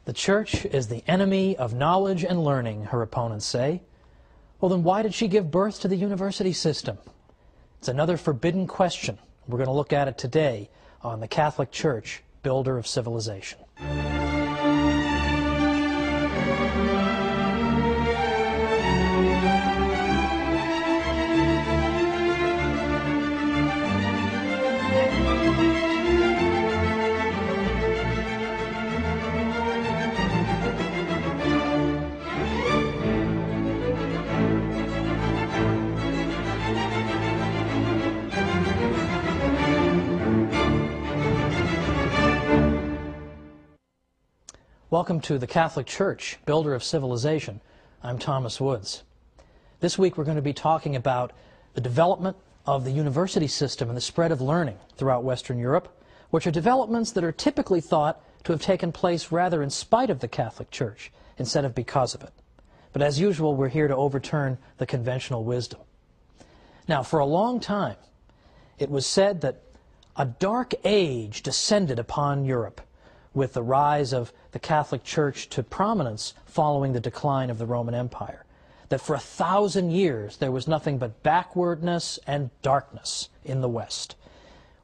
The church is the enemy of knowledge and learning, her opponents say. Well, then why did she give birth to the university system? It's another forbidden question. We're going to look at it today on the Catholic Church, Builder of Civilization. Welcome to the Catholic Church, Builder of Civilization. I'm Thomas Woods. This week we're going to be talking about the development of the university system and the spread of learning throughout Western Europe, which are developments that are typically thought to have taken place rather in spite of the Catholic Church instead of because of it. But as usual, we're here to overturn the conventional wisdom. Now, for a long time, it was said that a dark age descended upon Europe with the rise of the Catholic Church to prominence following the decline of the Roman Empire. That for 1,000 years there was nothing but backwardness and darkness in the West.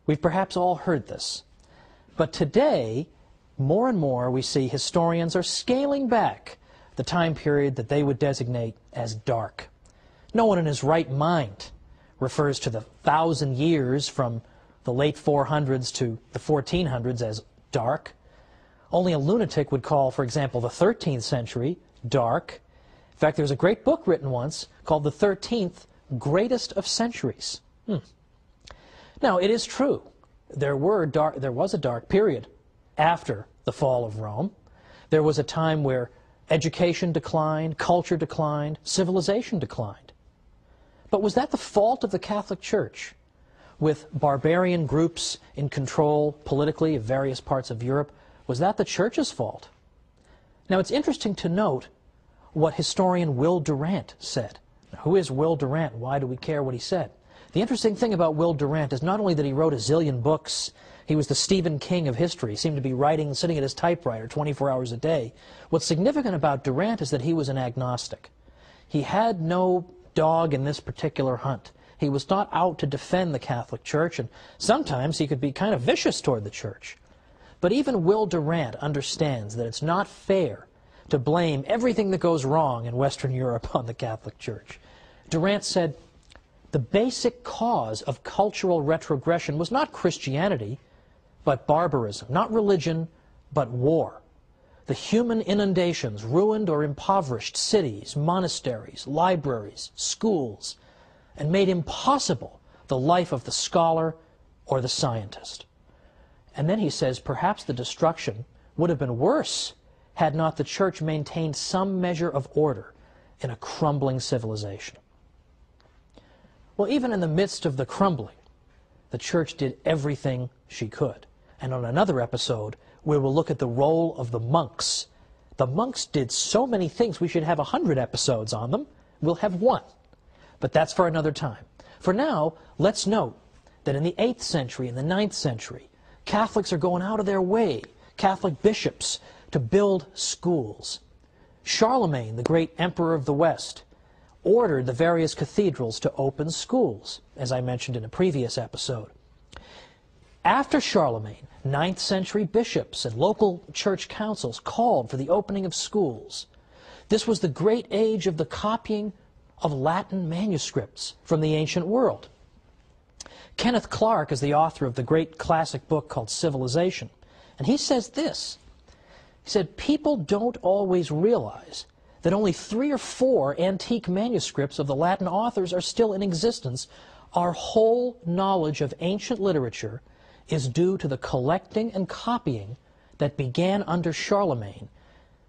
We've perhaps all heard this. But today, more and more we see historians are scaling back the time period that they would designate as dark. No one in his right mind refers to the 1,000 years from the late 400s to the 1400s as dark. Only a lunatic would call, for example, the 13th century dark. In fact, there was a great book written once called The 13th Greatest of Centuries. Now, it is true. There was a dark period after the fall of Rome. There was a time where education declined, culture declined, civilization declined. But was that the fault of the Catholic Church, with barbarian groups in control politically of various parts of Europe? Was that the Church's fault? Now, it's interesting to note what historian Will Durant said. Now, who is Will Durant? Why do we care what he said? The interesting thing about Will Durant is not only that he wrote a zillion books, he was the Stephen King of history. He seemed to be writing, sitting at his typewriter 24 hours a day. What's significant about Durant is that he was an agnostic. He had no dog in this particular hunt. He was not out to defend the Catholic Church, and sometimes he could be kind of vicious toward the Church. But even Will Durant understands that it's not fair to blame everything that goes wrong in Western Europe on the Catholic Church. Durant said, the basic cause of cultural retrogression was not Christianity, but barbarism. Not religion, but war. The human inundations ruined or impoverished cities, monasteries, libraries, schools, and made impossible the life of the scholar or the scientist. And then he says, perhaps the destruction would have been worse had not the Church maintained some measure of order in a crumbling civilization. Well, even in the midst of the crumbling, the Church did everything she could. And on another episode, we will look at the role of the monks. The monks did so many things, we should have 100 episodes on them. We'll have one. But that's for another time. For now, let's note that in the 8th century and the 9th century, Catholics are going out of their way, Catholic bishops, to build schools. Charlemagne, the great emperor of the West, ordered the various cathedrals to open schools, as I mentioned in a previous episode. After Charlemagne, 9th century bishops and local church councils called for the opening of schools. This was the great age of the copying of Latin manuscripts from the ancient world. Kenneth Clark is the author of the great classic book called Civilization, and he says this. He said, people don't always realize that only 3 or 4 antique manuscripts of the Latin authors are still in existence. Our whole knowledge of ancient literature is due to the collecting and copying that began under Charlemagne,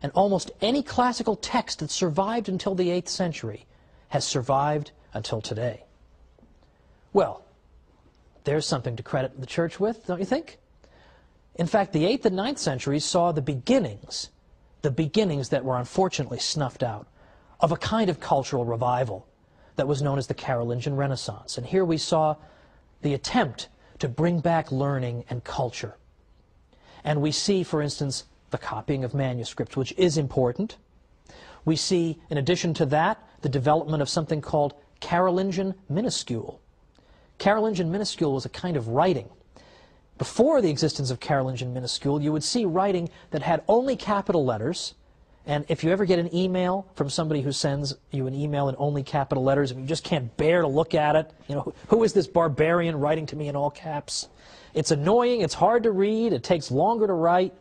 and almost any classical text that survived until the 8th century has survived until today. Well, there's something to credit the Church with, don't you think? In fact, the 8th and 9th centuries saw the beginnings that were unfortunately snuffed out, of a kind of cultural revival that was known as the Carolingian Renaissance. And here we saw the attempt to bring back learning and culture. And we see, for instance, the copying of manuscripts, which is important. We see, in addition to that, the development of something called Carolingian minuscule. Carolingian minuscule was a kind of writing. Before the existence of Carolingian minuscule, you would see writing that had only capital letters. And if you ever get an email from somebody who sends you an email in only capital letters and you just can't bear to look at it, you know, who is this barbarian writing to me in all caps? It's annoying, it's hard to read, it takes longer to write.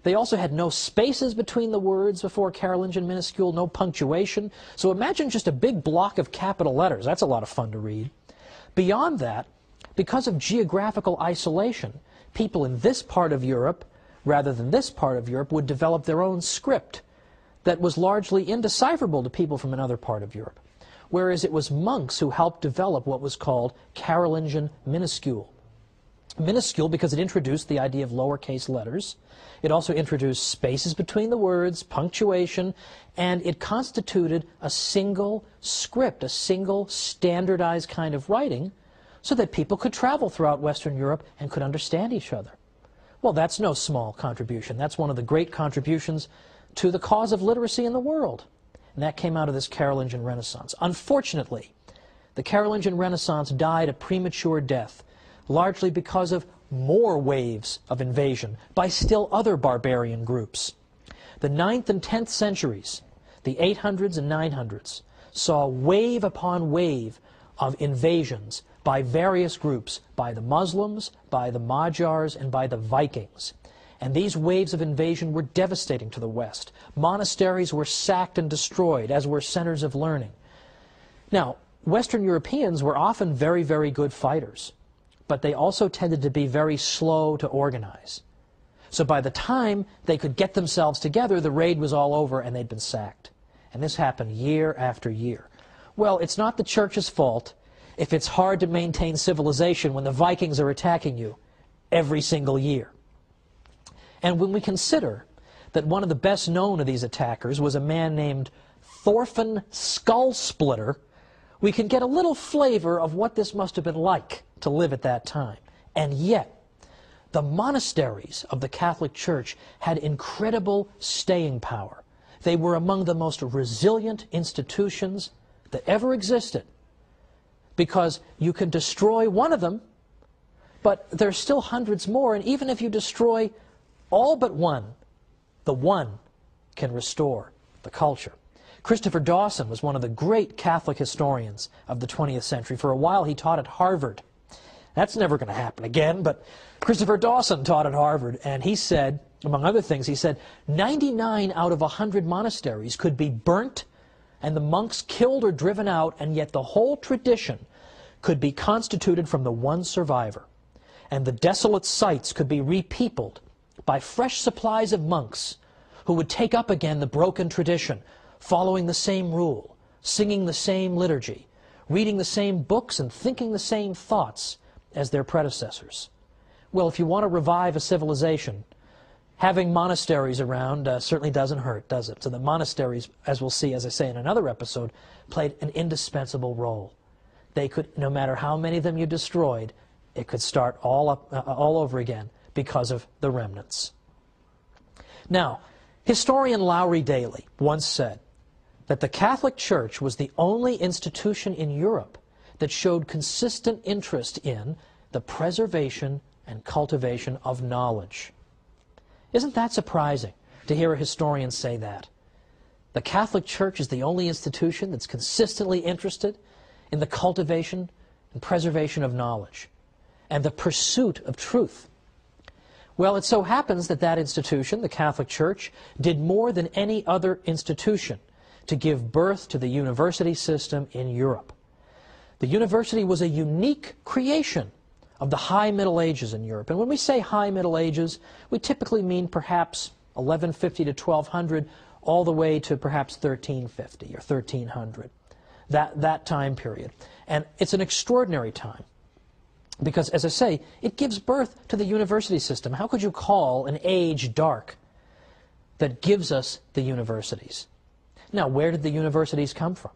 They also had no spaces between the words before Carolingian minuscule, no punctuation. So imagine just a big block of capital letters. That's a lot of fun to read. Beyond that, because of geographical isolation, people in this part of Europe, rather than this part of Europe, would develop their own script that was largely indecipherable to people from another part of Europe. Whereas it was monks who helped develop what was called Carolingian minuscule. Minuscule because it introduced the idea of lowercase letters. It also introduced spaces between the words, punctuation, and it constituted a single script, a single standardized kind of writing, so that people could travel throughout Western Europe and could understand each other. Well, that's no small contribution. That's one of the great contributions to the cause of literacy in the world. And that came out of this Carolingian Renaissance. Unfortunately, the Carolingian Renaissance died a premature death, largely because of more waves of invasion by still other barbarian groups. The 9th and 10th centuries, the 800s and 900s, saw wave upon wave of invasions by various groups, by the Muslims, by the Magyars, and by the Vikings. And these waves of invasion were devastating to the West. Monasteries were sacked and destroyed, as were centers of learning. Now, Western Europeans were often very, very good fighters, but they also tended to be very slow to organize. So by the time they could get themselves together, the raid was all over and they'd been sacked. And this happened year after year. Well, it's not the church's fault if it's hard to maintain civilization when the Vikings are attacking you every single year. And when we consider that one of the best known of these attackers was a man named Thorfinn Skullsplitter, we can get a little flavor of what this must have been like to live at that time. And yet, the monasteries of the Catholic Church had incredible staying power. They were among the most resilient institutions that ever existed, because you can destroy one of them, but there's still hundreds more, and even if you destroy all but one, the one can restore the culture. Christopher Dawson was one of the great Catholic historians of the 20th century. For a while he taught at Harvard. That's never going to happen again, but Christopher Dawson taught at Harvard, and he said, among other things, he said, 99 out of 100 monasteries could be burnt and the monks killed or driven out, and yet the whole tradition could be constituted from the one survivor. And the desolate sites could be repeopled by fresh supplies of monks who would take up again the broken tradition, following the same rule, singing the same liturgy, reading the same books and thinking the same thoughts as their predecessors. Well, if you want to revive a civilization, having monasteries around certainly doesn't hurt, does it? So the monasteries, as we'll see, as I say in another episode, played an indispensable role. They could, no matter how many of them you destroyed, it could start all over again because of the remnants. Now, historian Lowry Daly once said that the Catholic Church was the only institution in Europe that showed consistent interest in the preservation and cultivation of knowledge. Isn't that surprising to hear a historian say that? The Catholic Church is the only institution that's consistently interested in the cultivation and preservation of knowledge and the pursuit of truth. Well, it so happens that that institution, the Catholic Church, did more than any other institution to give birth to the university system in Europe. The university was a unique creation of the High Middle Ages in Europe. And when we say High Middle Ages, we typically mean perhaps 1150 to 1200, all the way to perhaps 1350 or 1300, that time period. And it's an extraordinary time because, as I say, it gives birth to the university system. How could you call an age dark that gives us the universities? Now, where did the universities come from?